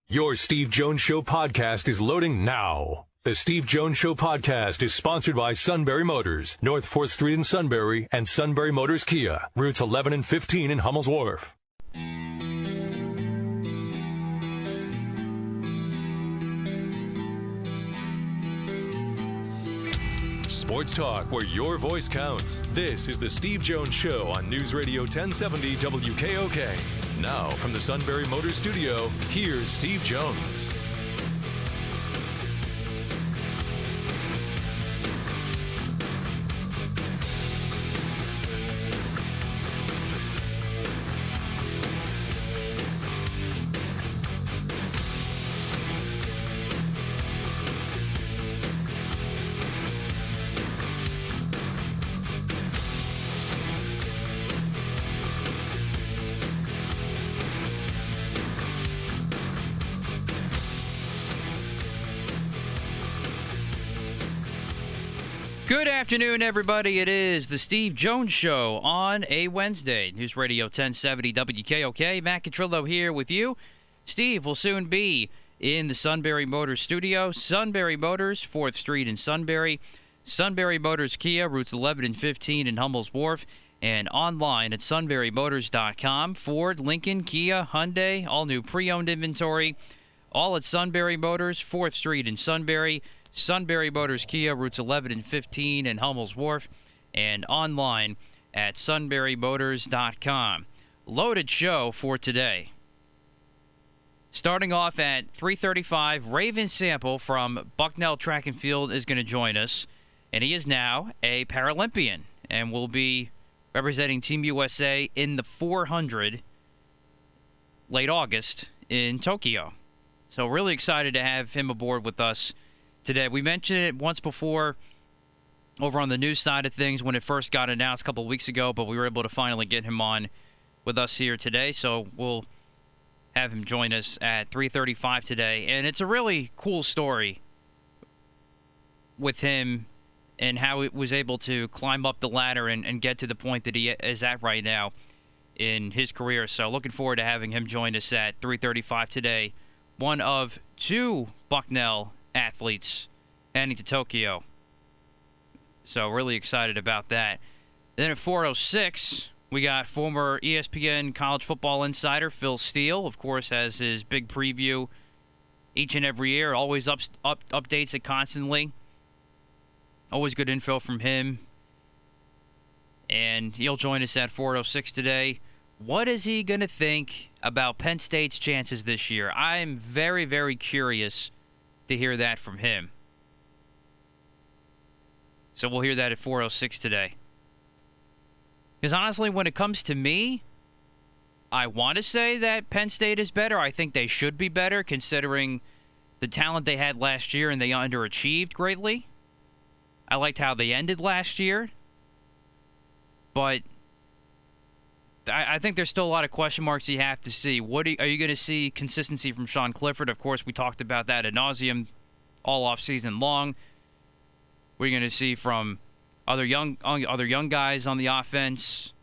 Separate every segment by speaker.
Speaker 1: Your Steve Jones Show podcast is loading now. The Steve Jones Show podcast is sponsored by Sunbury Motors, North 4th Street in Sunbury, and Sunbury Motors Kia, routes 11 and 15 in Hummel's Wharf. Sports talk where your voice counts. This is the Steve Jones Show on News Radio 1070 WKOK. Now, from the Sunbury Motors Studio, here's Steve Jones.
Speaker 2: Good afternoon, everybody. It is the Steve Jones Show on a Wednesday. News Radio 1070 WKOK. Matt Catrillo here with you. Steve will soon be in the Sunbury Motors studio. Sunbury Motors, 4th Street in Sunbury. Sunbury Motors Kia, routes 11 and 15 in Hummel's Wharf. And online at sunburymotors.com. Ford, Lincoln, Kia, Hyundai, all new pre-owned inventory. All at Sunbury Motors, 4th Street in Sunbury. Sunbury Motors Kia, routes 11 and 15 in Hummel's Wharf, and online at sunburymotors.com. Loaded show for today. Starting off at 3:35, Rayven Sample from Bucknell Track and Field is going to join us, and he is now a Paralympian and will be representing Team USA in the 400 late August in Tokyo. So really excited to have him aboard with us today. We mentioned it once before over on the news side of things when it first got announced a couple of weeks ago, but we were able to finally get him on with us here today. So we'll have him join us at 3:35 today. And it's a really cool story with him and how he was able to climb up the ladder and get to the point that he is at right now in his career. So looking forward to having him join us at 3:35 today. One of two Bucknell athletes heading to Tokyo. So really excited about that. Then at 4:06, we got former ESPN college football insider Phil Steele. Of course, has his big preview each and every year. Always updates it constantly. Always good info from him. And he'll join us at 4:06 today. What is he going to think about Penn State's chances this year? I am very, very curious to hear that from him. So we'll hear that at 4:06 today. Because honestly, when it comes to me, I want to say that Penn State is better. I think they should be better considering the talent they had last year and they underachieved greatly. I liked how they ended last year. But I think there's still a lot of question marks you have to see. Are you going to see consistency from Sean Clifford? Of course, we talked about that ad nauseum all off season long. We're going to see from other young guys on the offense.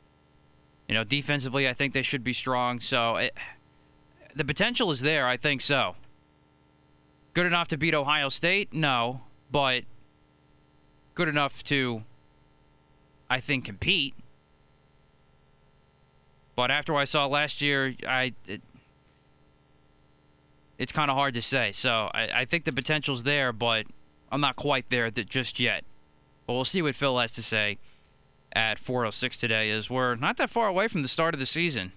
Speaker 2: You know, defensively, I think they should be strong. So the potential is there. I think so. Good enough to beat Ohio State? No, but good enough to, I think, compete. But after what I saw last year, it's kind of hard to say. So I think the potential's there, but I'm not quite there just yet. But we'll see what Phil has to say at 4:06 today, as we're not that far away from the start of the season.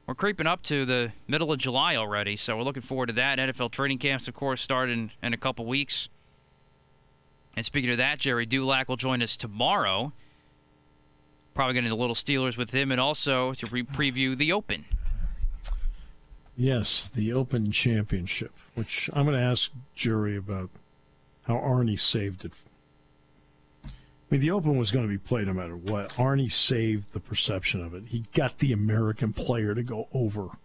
Speaker 2: We're creeping up to the middle of July already, so we're looking forward to that. NFL training camps, of course, start in a couple weeks. And speaking of that, Jerry Dulac will join us tomorrow. Probably going to do a little Steelers with him, and also to preview the Open.
Speaker 3: Yes, the Open Championship, which I'm going to ask Jerry about how Arnie saved it. I mean, the Open was going to be played no matter what. Arnie saved the perception of it. He got the American player to go over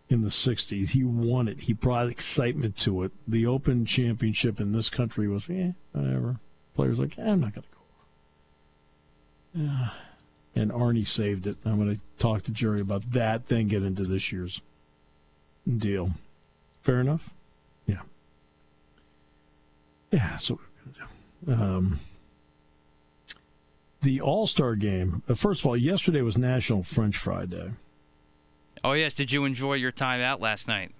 Speaker 3: in the 60s. He won it. He brought excitement to it. The Open Championship in this country was, whatever. Players like, I'm not going to go. And Arnie saved it. I'm going to talk to Jerry about that, then get into this year's deal. Fair enough? Yeah. Yeah, that's what we're going to do. The All-Star game, first of all, yesterday was National French Fry Day.
Speaker 2: Oh, yes. Did you enjoy your time out last night?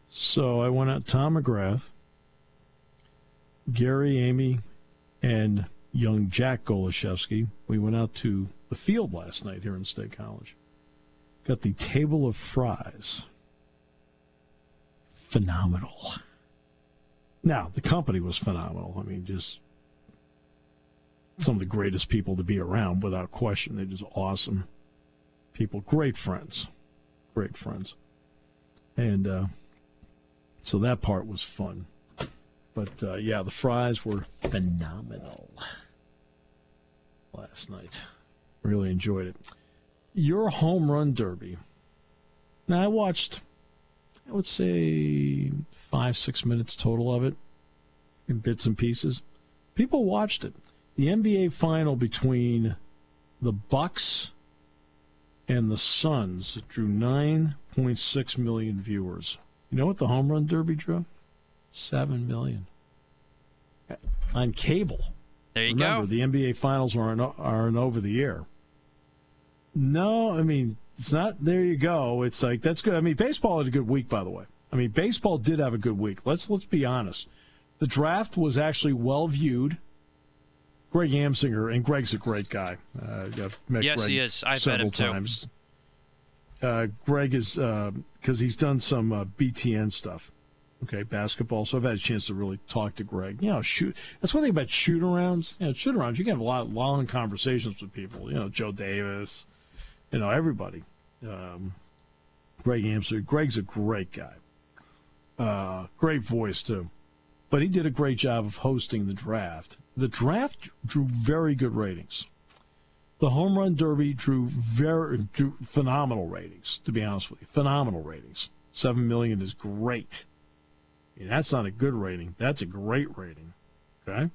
Speaker 3: So I went out, Tom McGrath, Gary, Amy, and young Jack Goloszewski. We went out to the field last night here in State College. Got the table of fries. Phenomenal. Now, the company was phenomenal. I mean, just some of the greatest people to be around, without question. They're just awesome people. Great friends. Great friends. And so that part was fun. But, yeah, the fries were phenomenal last night. Really enjoyed it. Your home run derby. Now, I watched, I would say, 5-6 minutes total of it in bits and pieces. People watched it. The NBA final between the Bucks and the Suns drew 9.6 million viewers. You know what the home run derby drew? 7 million. On cable.
Speaker 2: There you
Speaker 3: Remember,
Speaker 2: go.
Speaker 3: the NBA finals are on over the air. No, I mean, it's not. There you go. It's like, that's good. I mean, baseball had a good week, by the way. I mean, baseball did have a good week. Let's be honest. The draft was actually well viewed. Greg Amsinger, and Greg's a great guy. I've met
Speaker 2: Yes,
Speaker 3: Greg
Speaker 2: he is. I've met
Speaker 3: several
Speaker 2: him, too.
Speaker 3: times. Greg is, because he's done some BTN stuff. Okay, basketball. So I've had a chance to really talk to Greg. You know, shoot. That's one thing about shoot-arounds. You know, shoot-arounds, you can have a lot of long conversations with people. You know, Joe Davis, you know, everybody. Greg Amster. Greg's a great guy. Great voice, too. But he did a great job of hosting the draft. The draft drew very good ratings. The home run derby drew phenomenal ratings, to be honest with you. Phenomenal ratings. 7 million is great. And that's not a good rating. That's a great rating. Okay?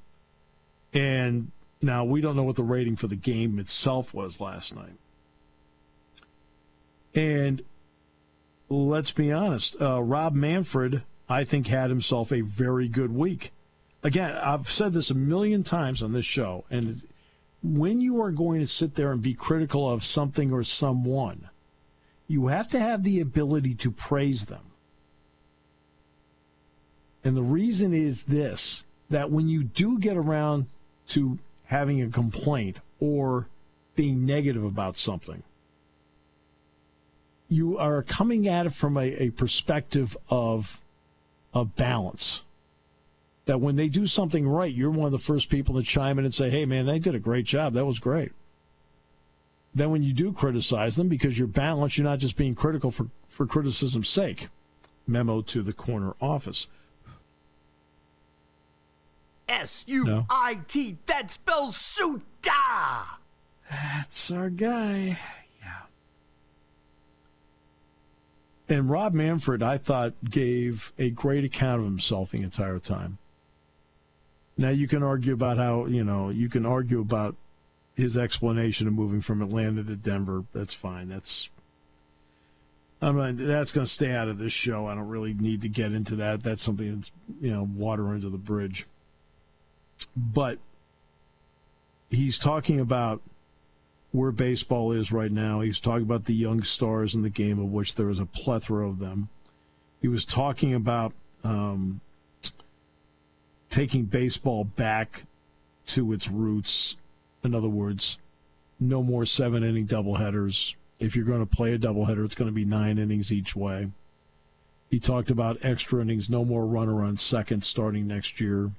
Speaker 3: And now we don't know what the rating for the game itself was last night. And let's be honest, Rob Manfred, I think, had himself a very good week. Again, I've said this a million times on this show, and when you are going to sit there and be critical of something or someone, you have to have the ability to praise them. And the reason is this, that when you do get around to having a complaint or being negative about something, you are coming at it from a perspective of balance. That when they do something right, you're one of the first people to chime in and say, hey, man, they did a great job. That was great. Then when you do criticize them, because you're balanced, you're not just being critical for criticism's sake. Memo to the corner office.
Speaker 4: S-U-I-T, that spells Suta!
Speaker 3: That's our guy. Yeah. And Rob Manfred, I thought, gave a great account of himself the entire time. Now, you can argue about his explanation of moving from Atlanta to Denver. That's fine. That's going to stay out of this show. I don't really need to get into that. That's something that's, water under the bridge. But he's talking about where baseball is right now. He's talking about the young stars in the game, of which there is a plethora of them. He was talking about taking baseball back to its roots. In other words, no more 7-inning doubleheaders. If you're going to play a doubleheader, it's going to be 9 innings each way. He talked about extra innings, no more runner on second starting next year.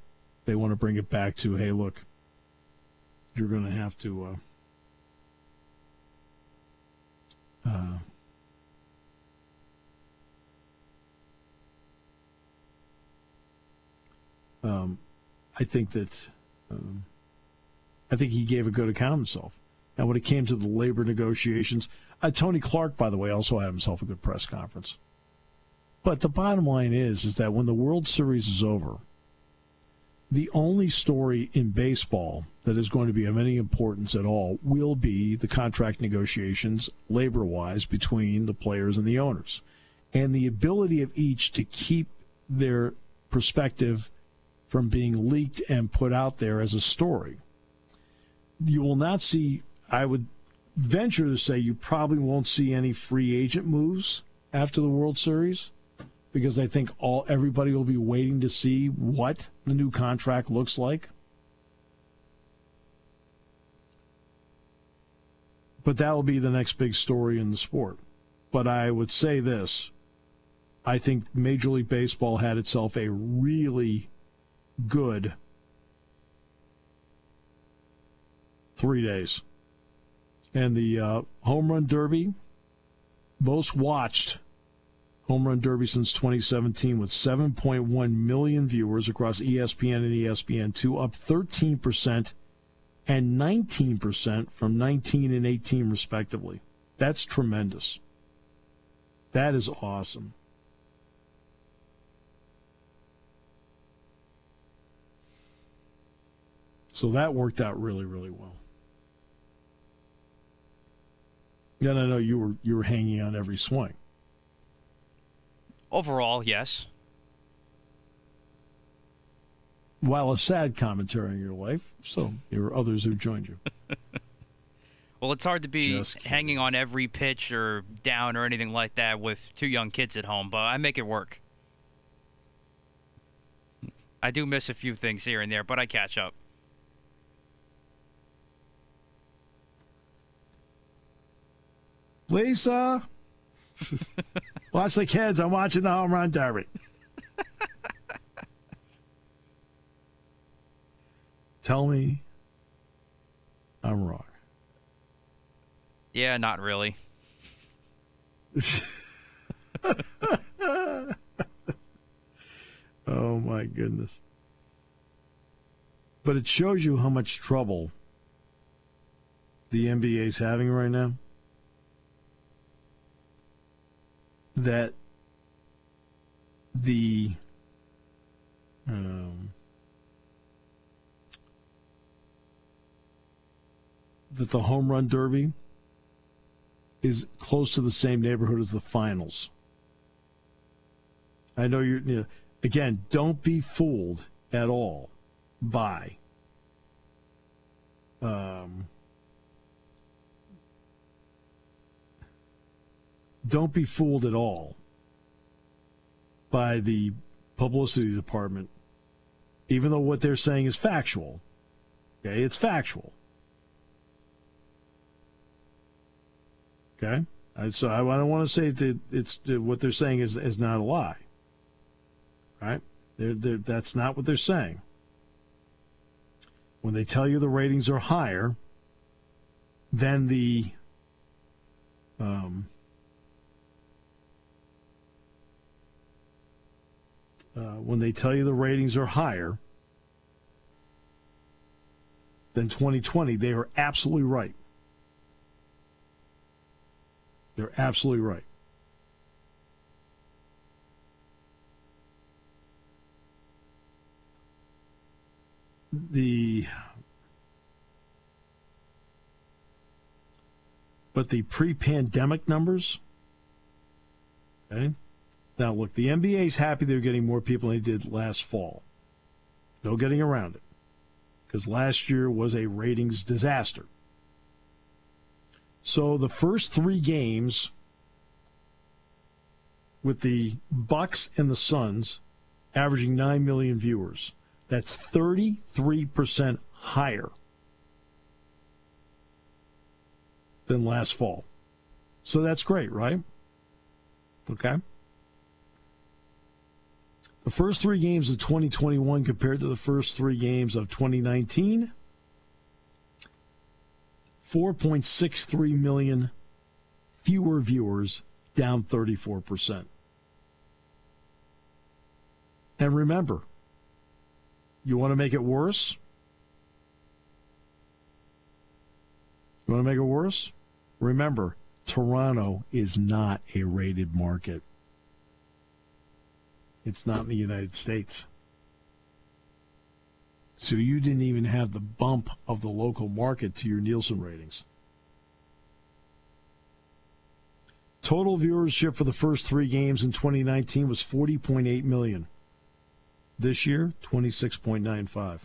Speaker 3: They want to bring it back to, hey, look, you're going to have to I think he gave a good account of himself. Now, when it came to the labor negotiations, Tony Clark, by the way, also had himself a good press conference. But the bottom line is that when the World Series is over, the only story in baseball that is going to be of any importance at all will be the contract negotiations, labor-wise, between the players and the owners. and the ability of each to keep their perspective from being leaked and put out there as a story. You will not see, I would venture to say, you probably won't see any free agent moves after the World Series, because I think everybody will be waiting to see what the new contract looks like. But that will be the next big story in the sport. But I would say this. I think Major League Baseball had itself a really good 3 days. And the Home Run Derby, most watched Home Run Derby since 2017, with 7.1 million viewers across ESPN and ESPN2, up 13% and 19% from 19 and 18 respectively. That's tremendous. That is awesome. So that worked out really, really well. Then I know you were hanging on every swing.
Speaker 2: Overall, yes.
Speaker 3: While a sad commentary in your life, so there were others who joined you.
Speaker 2: Well, it's hard to be hanging on every pitch or down or anything like that with two young kids at home, but I make it work. I do miss a few things here and there, but I catch up.
Speaker 3: Lisa, watch the kids. I'm watching the Home Run Derby. Tell me I'm wrong.
Speaker 2: Yeah, not really.
Speaker 3: Oh, my goodness. But it shows you how much trouble the NBA is having right now. That the Home Run Derby is close to the same neighborhood as the finals. I know again, don't be fooled at all by don't be fooled at all by the publicity department, even though what they're saying is factual. Okay, it's factual. Okay, so I don't want to say that it's what they're saying is not a lie. Right? That's not what they're saying. When they tell you the ratings are higher than the when they tell you the ratings are higher than 2020, they are absolutely right. They're absolutely right. But the pre-pandemic numbers, okay? Now, look, the NBA's happy they're getting more people than they did last fall. No getting around it. Because last year was a ratings disaster. So the first 3 games with the Bucks and the Suns averaging 9 million viewers. That's 33% higher than last fall. So that's great, right? Okay. The first 3 games of 2021 compared to the first 3 games of 2019, 4.63 million fewer viewers, down 34%. And remember, you want to make it worse? You want to make it worse? Remember, Toronto is not a rated market. It's not in the United States. So you didn't even have the bump of the local market to your Nielsen ratings. Total viewership for the first 3 games in 2019 was 40.8 million. This year, 26.95.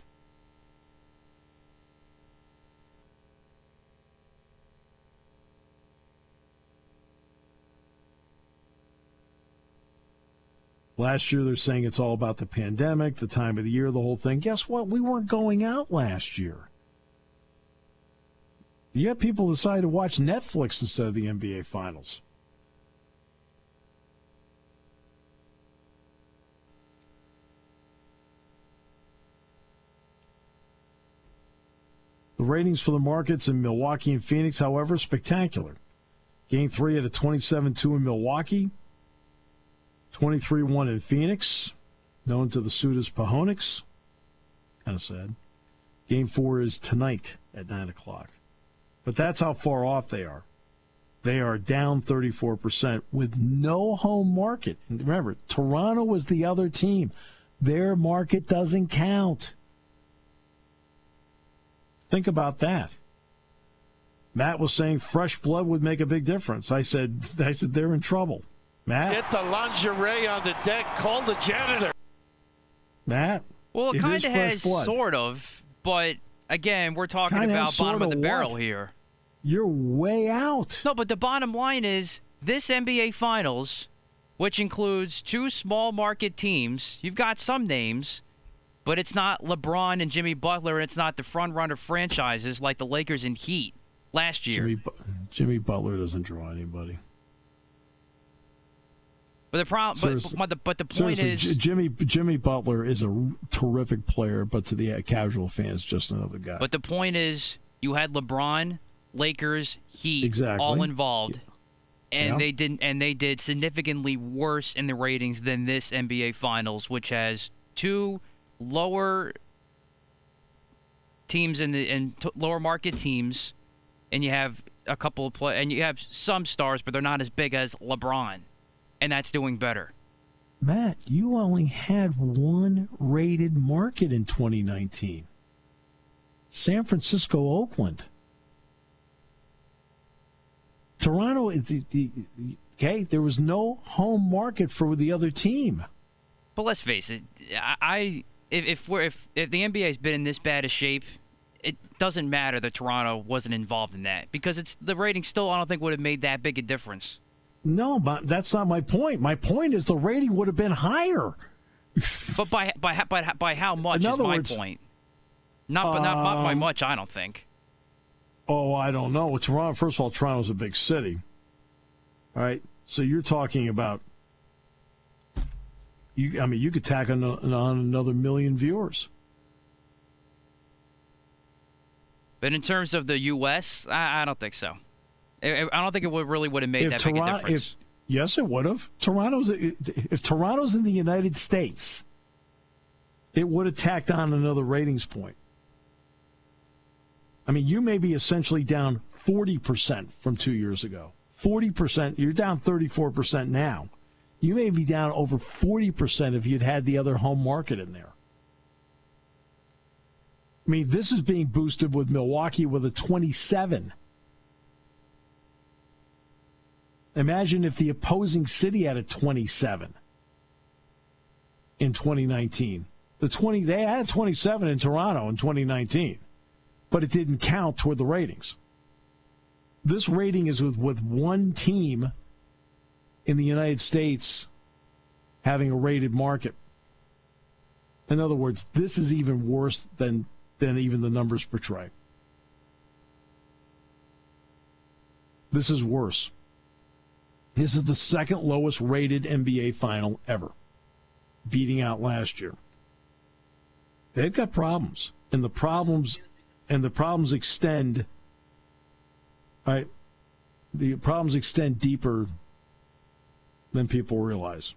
Speaker 3: Last year, they're saying it's all about the pandemic, the time of the year, the whole thing. Guess what? We weren't going out last year. Yet people decided to watch Netflix instead of the NBA Finals. The ratings for the markets in Milwaukee and Phoenix, however, spectacular. Game 3 at a 27-2 in Milwaukee. 23-1 in Phoenix, known to the suit as Pahonix. Kind of sad. Game 4 is tonight at 9 o'clock. But that's how far off they are. They are down 34% with no home market. And remember, Toronto was the other team. Their market doesn't count. Think about that. Matt was saying fresh blood would make a big difference. I said they're in trouble. Matt?
Speaker 5: Get the lingerie on the deck. Call the janitor.
Speaker 3: Matt?
Speaker 2: Well, it kind of has sort of, but again, we're talking about bottom of the barrel here.
Speaker 3: You're way out.
Speaker 2: No, but the bottom line is this NBA Finals, which includes 2 small market teams, you've got some names, but it's not LeBron and Jimmy Butler, and it's not the front-runner franchises like the Lakers and Heat last year.
Speaker 3: Jimmy Butler doesn't draw anybody.
Speaker 2: But the problem, but the point is,
Speaker 3: Jimmy Butler is a terrific player, but to the casual fans, just another guy.
Speaker 2: But the point is, you had LeBron, Lakers, Heat, all involved, and they did significantly worse in the ratings than this NBA Finals, which has 2 lower teams lower market teams, and you have a couple of and you have some stars, but they're not as big as LeBron. And that's doing better.
Speaker 3: Matt, you only had 1 rated market in 2019. San Francisco, Oakland. Toronto, okay, there was no home market for the other team.
Speaker 2: But let's face it, if the NBA's been in this bad a shape, it doesn't matter that Toronto wasn't involved in that because the ratings still I don't think would have made that big a difference.
Speaker 3: No, but that's not my point. My point is the rating would have been higher.
Speaker 2: But by how much is my point? Not by much, I don't think.
Speaker 3: Oh, I don't know. Toronto. First of all, Toronto's a big city. All right, so you're talking about you could tack on another million viewers. But
Speaker 2: in terms of the U.S., I don't think so. I don't think it would have made that big a difference.
Speaker 3: Yes, it would have. If Toronto's in the United States, it would have tacked on another ratings point. I mean, you may be essentially down 40% from 2 years ago. 40%. You're down 34% now. You may be down over 40% if you'd had the other home market in there. I mean, this is being boosted with Milwaukee with a 27. Imagine if the opposing city had a 27 in 2019. They had 27 in Toronto in 2019, but it didn't count toward the ratings. This rating is with 1 team in the United States having a rated market. In other words, this is even worse than even the numbers portray. This is worse. This is the second lowest rated NBA final ever, beating out last year. They've got problems, and the problems extend. Right, the problems extend deeper than people realize.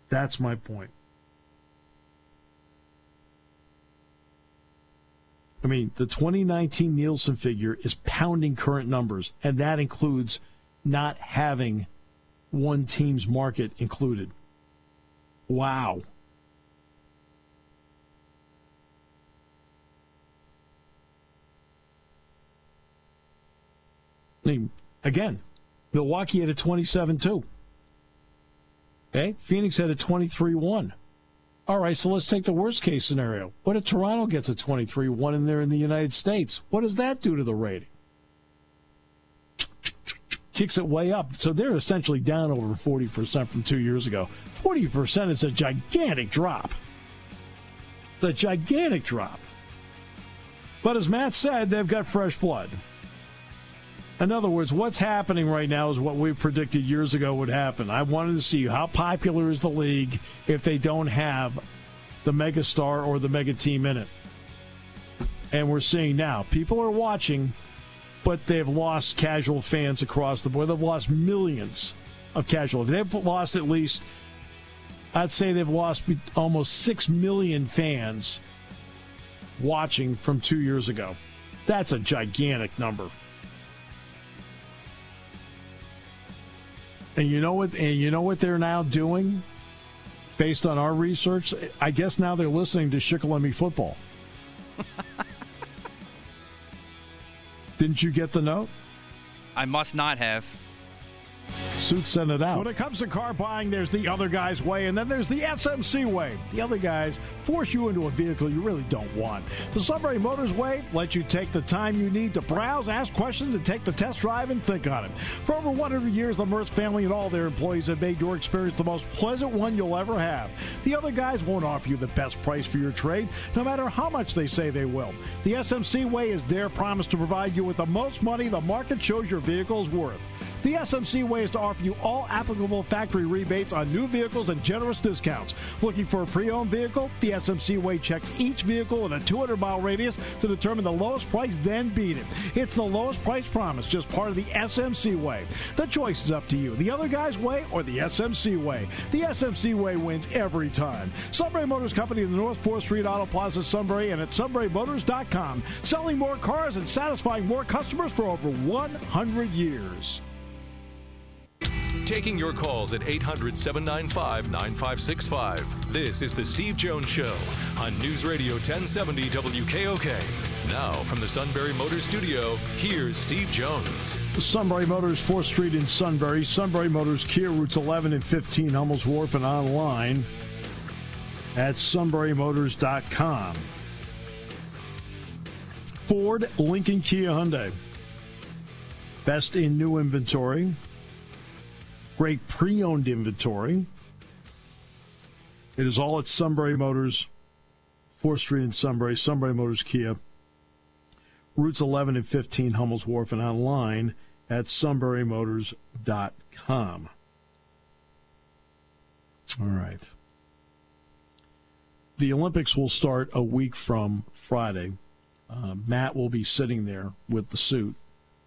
Speaker 3: That's my point. I mean, the 2019 Nielsen figure is pounding current numbers, and that includes not having 1 team's market included. Wow. I mean, again, Milwaukee had a 27-2. Okay? Phoenix had a 23-1. All right, so let's take the worst-case scenario. What if Toronto gets a 23-1 in there in the United States? What does that do to the rating? Kicks it way up. So they're essentially down over 40% from 2 years ago. 40% is a gigantic drop. It's a gigantic drop. But as Matt said, they've got fresh blood. In other words, what's happening right now is what we predicted years ago would happen. I wanted to see how popular is the league if they don't have the megastar or the mega team in it. And we're seeing now, people are watching, but they've lost casual fans across the board. They've lost millions of casual. They've lost at least, I'd say they've lost almost 6 million fans watching from 2 years ago. That's a gigantic number. And you know what they're now doing based on our research? I guess now they're listening to Shikellamy football. Didn't you get the note?
Speaker 2: I must not have.
Speaker 3: Suit sent it out.
Speaker 6: When it comes to car buying, there's the other guy's way, and then there's the SMC way. The other guys force you into a vehicle you really don't want. The Sunbury Motors way lets you take the time you need to browse, ask questions, and take the test drive and think on it. For over 100 years, the Mertz family and all their employees have made your experience the most pleasant one you'll ever have. The other guys won't offer you the best price for your trade, no matter how much they say they will. The SMC way is their promise to provide you with the most money the market shows your vehicle is worth. The SMC way is to offer you all applicable factory rebates on new vehicles and generous discounts. Looking for a pre-owned vehicle? The SMC way checks each vehicle in a 200-mile radius to determine the lowest price, then beat it. It's the lowest price promise, just part of the SMC way. The choice is up to you, the other guy's way or the SMC way. The SMC way wins every time. Sunbury Motors Company in the North 4th Street Auto Plaza, Sunbury, and at sunburymotors.com. Selling more cars and satisfying more customers for over 100 years.
Speaker 1: Taking your calls at 800-795-9565. This is The Steve Jones Show on News Radio 1070 WKOK. Now, from the Sunbury Motors Studio, here's Steve Jones.
Speaker 3: Sunbury Motors, 4th Street in Sunbury. Sunbury Motors, Kia, routes 11 and 15, Hummels Wharf, and online at sunburymotors.com. Ford, Lincoln, Kia, Hyundai. Best in new inventory. Great pre-owned inventory. It is all at Sunbury Motors, 4th Street in Sunbury. Sunbury Motors Kia, routes 11 and 15, Hummels Wharf, and online at sunburymotors.com. All right. The Olympics will start a week from Friday. Matt will be sitting there with the suit,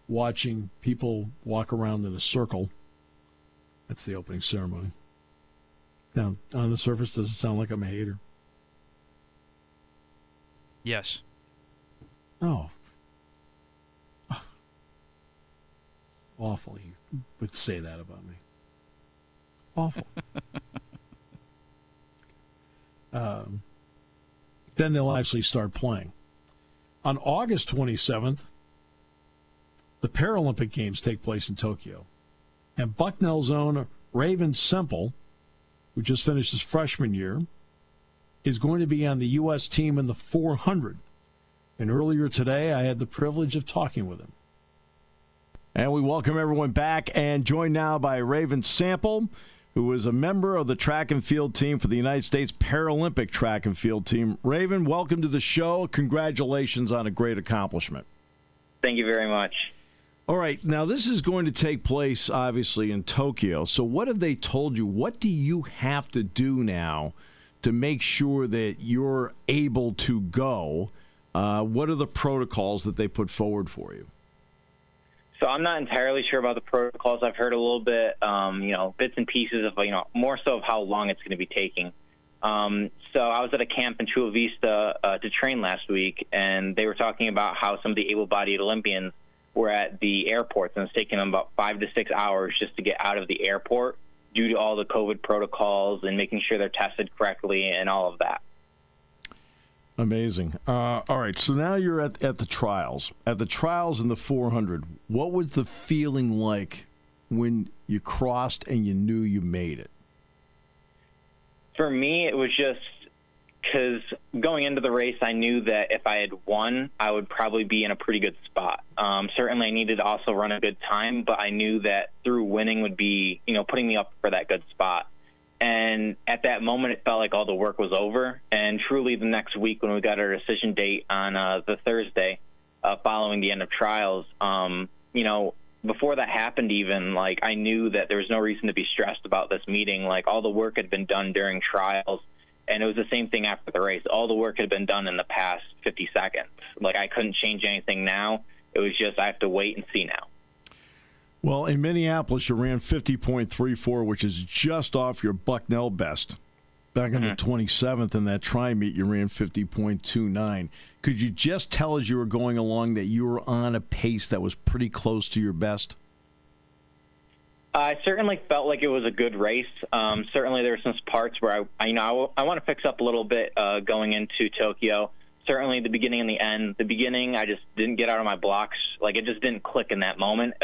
Speaker 3: watching people walk around in a circle. That's the opening ceremony. Now, on the surface, does it sound like I'm a hater?
Speaker 2: Yes.
Speaker 3: Oh. It's awful. You would say that about me. Awful. Then they'll actually start playing. On August 27th, the Paralympic Games take place in Tokyo. And Bucknell's own Rayven Sample, who just finished his freshman year, is going to be on the U.S. team in the 400. And earlier today, I had the privilege of talking with him.
Speaker 6: And we welcome everyone back, and joined now by Rayven Sample, who is a member of the track and field team for the United States Paralympic track and field team. Rayven, welcome to the show. Congratulations on a great accomplishment.
Speaker 7: Thank you very much.
Speaker 6: All right, now this is going to take place, obviously, in Tokyo. So what have they told you? What do you have to do now to make sure that you're able to go? What are the protocols that they put forward for you?
Speaker 7: So I'm not entirely sure about the protocols. I've heard a little bit, bits and pieces of, more so of how long it's going to be taking. So I was at a camp in Chula Vista to train last week, and they were talking about how some of the able-bodied Olympians were at the airports, and it's taking them about 5 to 6 hours just to get out of the airport due to all the COVID protocols and making sure they're tested correctly and all of that.
Speaker 6: Amazing. All right, so now you're at the trials. At the trials in the 400, what was the feeling like when you crossed and you knew you made it?
Speaker 7: For me, it was just because going into the race, I knew that if I had won, I would probably be in a pretty good spot. Certainly, I needed to also run a good time, but I knew that through winning would be, putting me up for that good spot. And at that moment, it felt like all the work was over. And truly, the next week when we got our decision date on the Thursday following the end of trials, before that happened even, I knew that there was no reason to be stressed about this meeting. All the work had been done during trials. And it was the same thing after the race. All the work had been done in the past 50 seconds. I couldn't change anything now. It was just I have to wait and see now.
Speaker 6: Well, in Minneapolis, you ran 50.34, which is just off your Bucknell best. Back on the 27th in that tri-meet, you ran 50.29. Could you just tell as you were going along that you were on a pace that was pretty close to your best?
Speaker 7: I certainly felt like it was a good race. Certainly there were some parts where I want to fix up a little bit going into Tokyo. Certainly the beginning and the end. The beginning, I just didn't get out of my blocks. It just didn't click in that moment.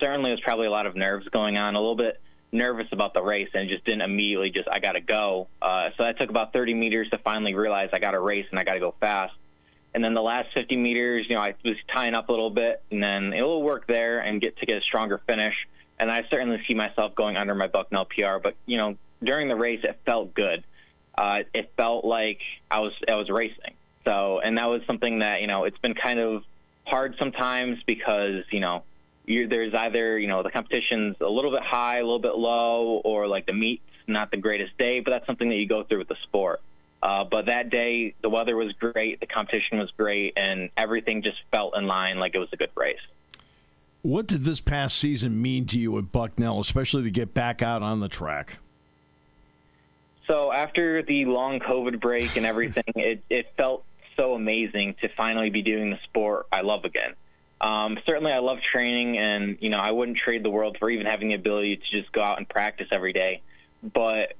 Speaker 7: Certainly there's probably a lot of nerves going on, a little bit nervous about the race, and it just didn't immediately I got to go. So that took about 30 meters to finally realize I got to race and I got to go fast. And then the last 50 meters, I was tying up a little bit, and then a little work there and get a stronger finish. And I certainly see myself going under my Bucknell PR. But, during the race, it felt good. It felt like I was racing. So, and that was something that, it's been kind of hard sometimes because, there's either, the competition's a little bit high, a little bit low, or the meet's not the greatest day. But that's something that you go through with the sport. But that day, the weather was great, the competition was great, and everything just felt in line like it was a good race.
Speaker 6: What did this past season mean to you at Bucknell, especially to get back out on the track?
Speaker 7: So after the long COVID break and everything, it felt so amazing to finally be doing the sport I love again. Certainly I love training, and, I wouldn't trade the world for even having the ability to just go out and practice every day. But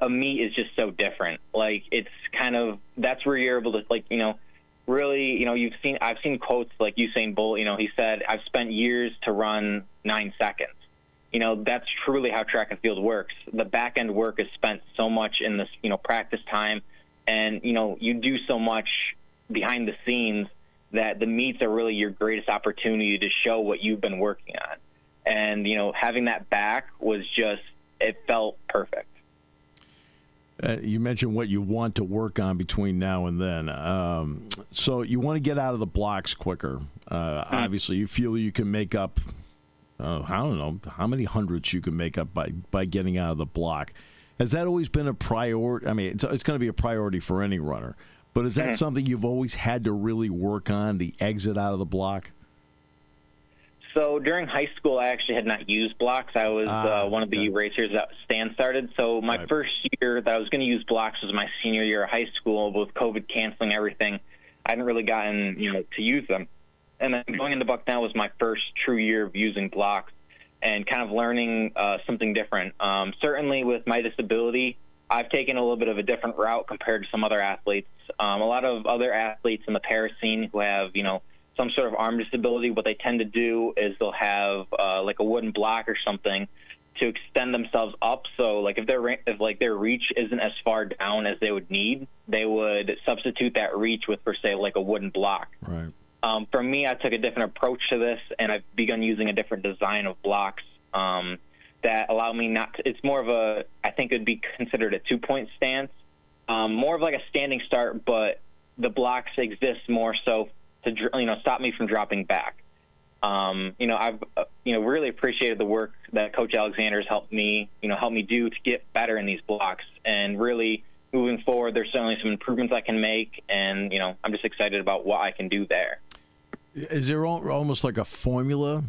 Speaker 7: a meet is just so different. It's kind of, that's where you're able to, really, I've seen quotes like Usain Bolt, he said, I've spent years to run 9 seconds. That's truly how track and field works. The back end work is spent so much in this, practice time, and, you do so much behind the scenes that the meets are really your greatest opportunity to show what you've been working on. And, having that back was just, it felt perfect.
Speaker 6: You mentioned what you want to work on between now and then. So you want to get out of the blocks quicker. Obviously, you feel you can make up, I don't know, how many hundreds you can make up by getting out of the block. Has that always been a priority? I mean, it's going to be a priority for any runner. But is that something you've always had to really work on, the exit out of the block?
Speaker 7: So during high school, I actually had not used blocks. I was one of the racers that Stan started. So my first year that I was going to use blocks was my senior year of high school. With COVID canceling everything, I hadn't really gotten to use them. And then going into Bucknell was my first true year of using blocks and kind of learning something different. Certainly with my disability, I've taken a little bit of a different route compared to some other athletes. A lot of other athletes in the para scene who have some sort of arm disability, what they tend to do is they'll have a wooden block or something to extend themselves up. So if their reach isn't as far down as they would need, they would substitute that reach with, per se, a wooden block.
Speaker 6: Right.
Speaker 7: For me, I took a different approach to this, and I've begun using a different design of blocks that allow me not to, it's more of a, I think it would be considered a 2-point stance, more of a standing start, but the blocks exist more so to stop me from dropping back. I've really appreciated the work that Coach Alexander's helped me do to get better in these blocks. And really moving forward, there's certainly some improvements I can make, and I'm just excited about what I can do there.
Speaker 6: Is there almost like a formula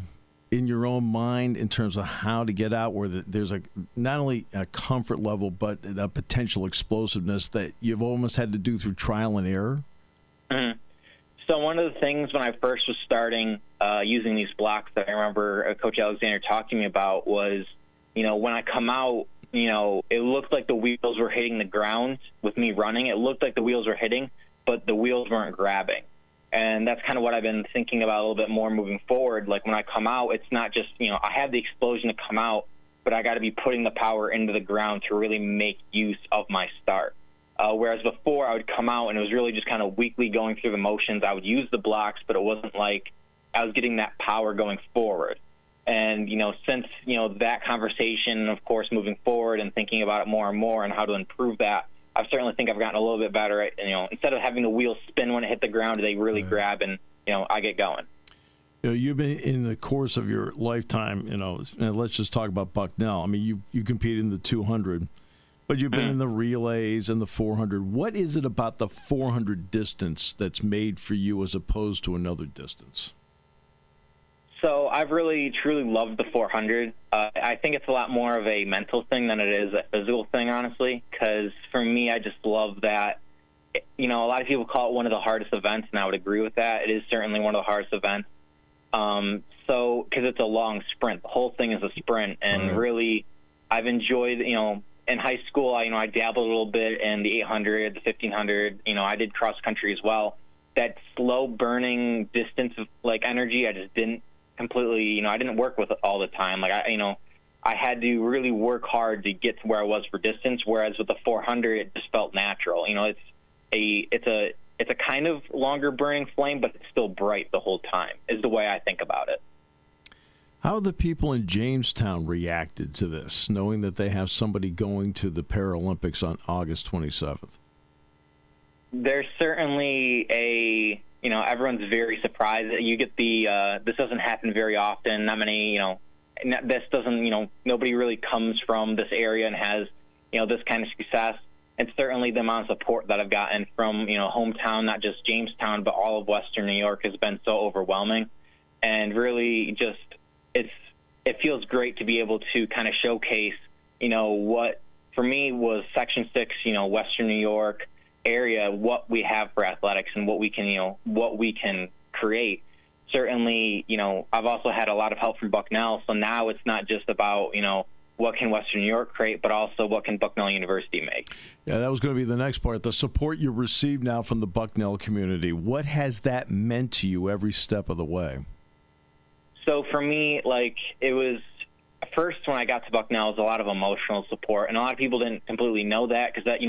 Speaker 6: in your own mind in terms of how to get out where there's not only a comfort level but a potential explosiveness that you've almost had to do through trial and error?
Speaker 7: Mm-hmm. So one of the things when I first was starting using these blocks that I remember Coach Alexander talking to me about was, when I come out, it looked like the wheels were hitting the ground with me running. It looked like the wheels were hitting, but the wheels weren't grabbing. And that's kind of what I've been thinking about a little bit more moving forward. Like when I come out, it's not just, I have the explosion to come out, but I got to be putting the power into the ground to really make use of my start. Whereas before I would come out and it was really just kind of weakly going through the motions. I would use the blocks, but it wasn't like I was getting that power going forward. And, since, that conversation, of course, moving forward and thinking about it more and more and how to improve that, I certainly think I've gotten a little bit better at, instead of having the wheels spin when it hit the ground, they really grab and, I get going.
Speaker 3: You've been in the course of your lifetime, and let's just talk about Bucknell. I mean, you competed in the 200, but you've been in the relays and the 400. What is it about the 400 distance that's made for you as opposed to another distance?
Speaker 7: So I've really, truly loved the 400. I think it's a lot more of a mental thing than it is a physical thing, honestly, because for me, I just love that. A lot of people call it one of the hardest events, and I would agree with that. It is certainly one of the hardest events. Because it's a long sprint. The whole thing is a sprint, and really, I've enjoyed, in high school, I dabbled a little bit in the 800, the 1500. I did cross country as well. That slow burning distance of energy, I just didn't completely, I didn't work with it all the time. I had to really work hard to get to where I was for distance. Whereas with the 400, it just felt natural. It's a kind of longer burning flame, but it's still bright the whole time. Is the way I think about it.
Speaker 3: How have the people in Jamestown reacted to this, knowing that they have somebody going to the Paralympics on August 27th?
Speaker 7: There's certainly everyone's very surprised. You get this doesn't happen very often. Not many, this doesn't, nobody really comes from this area and has, this kind of success. And certainly the amount of support that I've gotten from, hometown, not just Jamestown, but all of Western New York has been so overwhelming. And really just, it feels great to be able to kind of showcase, what for me was Section 6, Western New York area, what we have for athletics and what we can create. Certainly, I've also had a lot of help from Bucknell. So now it's not just about, what can Western New York create, but also what can Bucknell University make.
Speaker 3: Yeah, that was going to be the next part. The support you receive now from the Bucknell community. What has that meant to you every step of the way?
Speaker 7: So for me, it was first when I got to Bucknell, it was a lot of emotional support, and a lot of people didn't completely know that because that,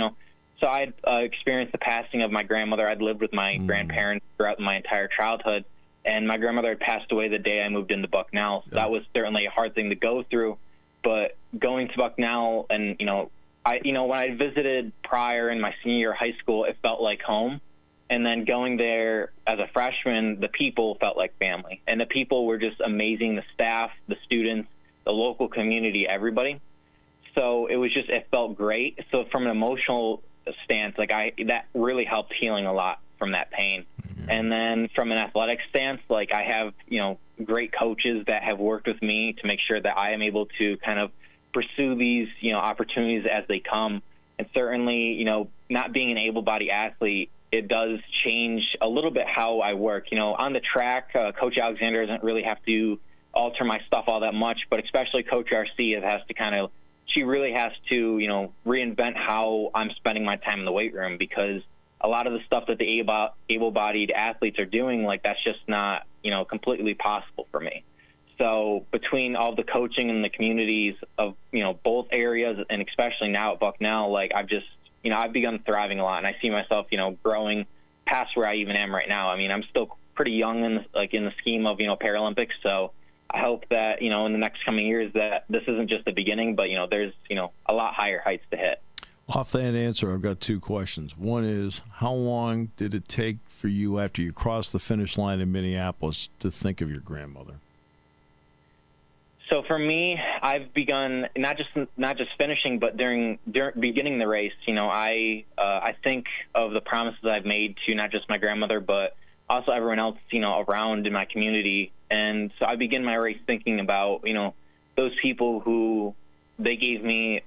Speaker 7: so I'd experienced the passing of my grandmother. I'd lived with my grandparents throughout my entire childhood, and my grandmother had passed away the day I moved into Bucknell. So that was certainly a hard thing to go through. But going to Bucknell, and when I visited prior in my senior year of high school, it felt like home. And then going there as a freshman, the people felt like family, and the people were just amazing. The staff, the students, the local community, everybody. So it felt great. So from an emotional stance, that really helped healing a lot from that pain. Mm-hmm. And then from an athletic stance, I have, great coaches that have worked with me to make sure that I am able to kind of pursue these, opportunities as they come. And certainly, not being an able-bodied athlete, it does change a little bit how I work. On the track, Coach Alexander doesn't really have to alter my stuff all that much, but especially Coach RC she really has to, reinvent how I'm spending my time in the weight room, because a lot of the stuff that the able-bodied athletes are doing, that's just not, completely possible for me. So between all the coaching and the communities of, both areas, and especially now at Bucknell, I've begun thriving a lot, and I see myself, growing past where I even am right now. I mean, I'm still pretty young in the scheme of, Paralympics. So I hope that, in the next coming years that this isn't just the beginning, but, there's, a lot higher heights to hit.
Speaker 3: Off that answer, I've got two questions. One is, how long did it take for you after you crossed the finish line in Minneapolis to think of your grandmother?
Speaker 7: So for me, I've begun not just finishing, but during beginning the race. I think of the promises I've made to not just my grandmother, but also everyone else, around in my community. And so I begin my race thinking about, those people who they gave me,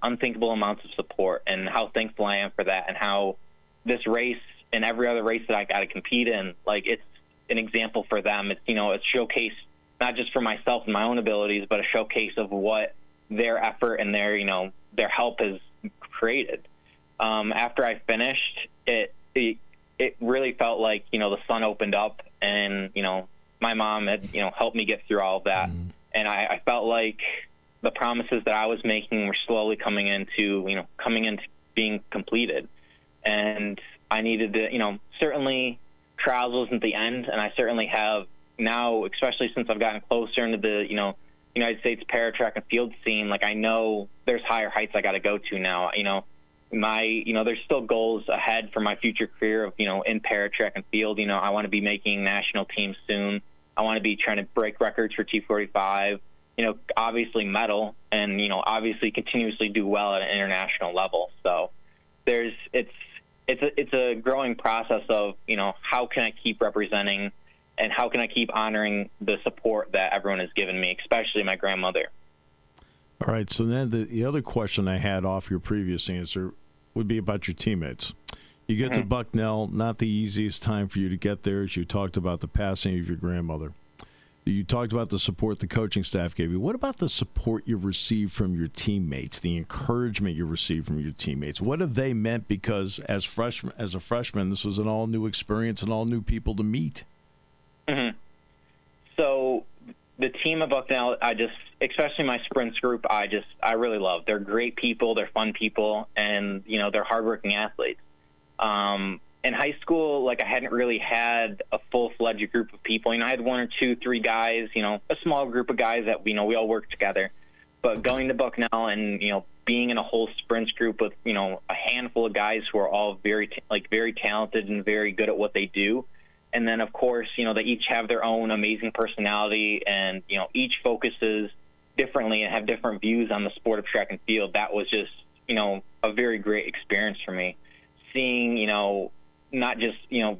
Speaker 7: unthinkable amounts of support, and how thankful I am for that, and how this race and every other race that I got to compete in, it's an example for them. It's, it's showcase not just for myself and my own abilities, but a showcase of what their effort and their help has created. After I finished, it it really felt like, the sun opened up, and, my mom had, helped me get through all of that. And I felt like the promises that I was making were slowly coming into being completed. And I needed to, certainly trials wasn't the end. And I certainly have now, especially since I've gotten closer into the, United States para track and field scene, like I know there's higher heights I got to go to now. There's still goals ahead for my future career of, in para track and field. I want to be making national teams soon. I want to be trying to break records for T45, obviously medal, and, obviously continuously do well at an international level. So it's a growing process of, how can I keep representing and how can I keep honoring the support that everyone has given me, especially my grandmother.
Speaker 6: All right, so then the other question I had off your previous answer would be about your teammates. You get to Bucknell, not the easiest time for you to get there, as you talked about the passing of your grandmother. You talked about the support the coaching staff gave you. What about the support you received from your teammates, the encouragement you received from your teammates? What have they meant? Because as a freshman, this was an all-new experience and all new people to meet.
Speaker 7: So the team at Bucknell, especially my sprints group, I really love. They're great people, they're fun people, and, they're hardworking athletes. In high school, I hadn't really had a full-fledged group of people. I had 1 or 2, 3 guys, a small group of guys that, we all work together. But going to Bucknell and, being in a whole sprints group with, a handful of guys who are all very talented and very good at what they do. And then, of course, they each have their own amazing personality, and, each focuses differently and have different views on the sport of track and field. That was just, a very great experience for me. Seeing, not just,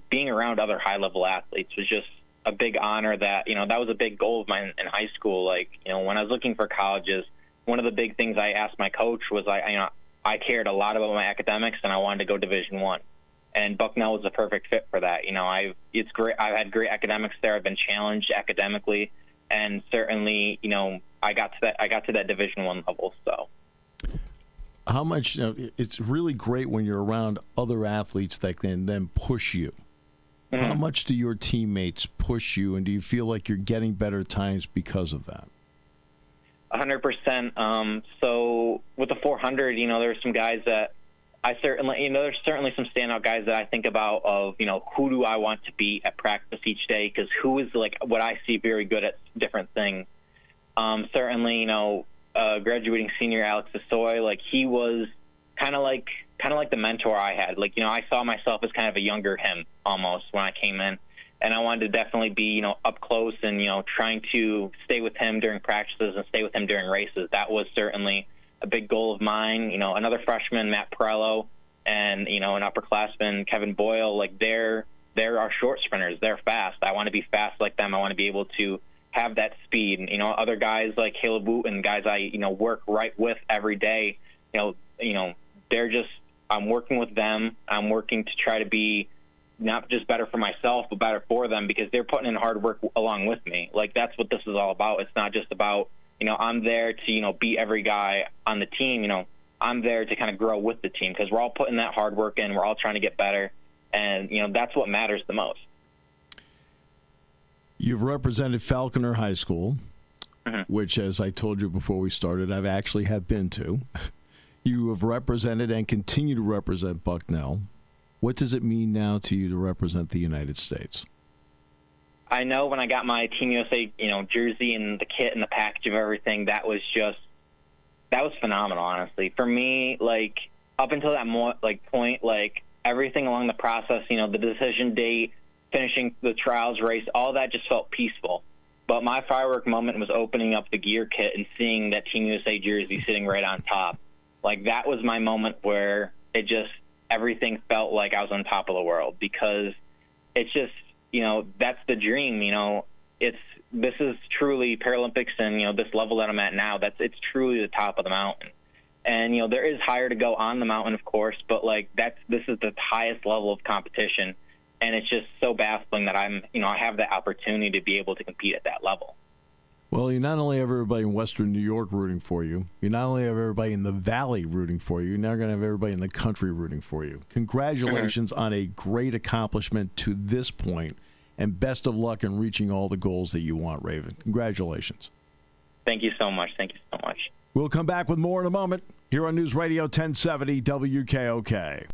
Speaker 7: being around other high-level athletes was just a big honor that, that was a big goal of mine in high school. When I was looking for colleges, one of the big things I asked my coach was, I cared a lot about my academics, and I wanted to go Division I. And Bucknell was the perfect fit for that. It's great. I've had great academics there. I've been challenged academically, and certainly, I got to that Division I level. So,
Speaker 6: how much? It's really great when you're around other athletes that can then push you. How much do your teammates push you, and do you feel like you're getting better times because of that?
Speaker 7: 100%. So with the 400, there's some guys that I certainly, there's certainly some standout guys that I think about of, who do I want to be at practice each day? Because who is what I see very good at different things. Certainly, graduating senior Alex Desoy, he was kind of like the mentor I had. I saw myself as kind of a younger him almost when I came in, and I wanted to definitely be, up close and, trying to stay with him during practices and stay with him during races. That was certainly a big goal of mine. Another freshman, Matt Perello, and, an upperclassman, Kevin Boyle, they're our short sprinters. They're fast. I want to be fast like them. I want to be able to have that speed. And, other guys like Caleb Wooten, guys I, work right with every day, they're just, I'm working with them. I'm working to try to be not just better for myself, but better for them, because they're putting in hard work along with me. That's what this is all about. It's not just about, I'm there to, beat every guy on the team. I'm there to kind of grow with the team, because we're all putting that hard work in. We're all trying to get better. And, that's what matters the most.
Speaker 6: You've represented Falconer High School, which, as I told you before we started, I've actually have been to. You have represented and continue to represent Bucknell. What does it mean now to you to represent the United States?
Speaker 7: I know when I got my Team USA, jersey and the kit and the package of everything, that was phenomenal, honestly. For me, up until that point, everything along the process, the decision date, finishing the trials race, all that just felt peaceful. But my firework moment was opening up the gear kit and seeing that Team USA jersey sitting right on top. That was my moment where everything felt like I was on top of the world, because it's just, that's the dream. This is truly Paralympics, and, this level that I'm at now, it's truly the top of the mountain. And, there is higher to go on the mountain, of course, but this is the highest level of competition. And it's just so baffling that I have the opportunity to be able to compete at that level.
Speaker 6: Well, you not only have everybody in Western New York rooting for you, you not only have everybody in the Valley rooting for you, you're now going to have everybody in the country rooting for you. Congratulations on a great accomplishment to this point, and best of luck in reaching all the goals that you want, Rayven. Congratulations.
Speaker 7: Thank you so much. Thank you so much.
Speaker 6: We'll come back with more in a moment here on News Radio 1070 WKOK.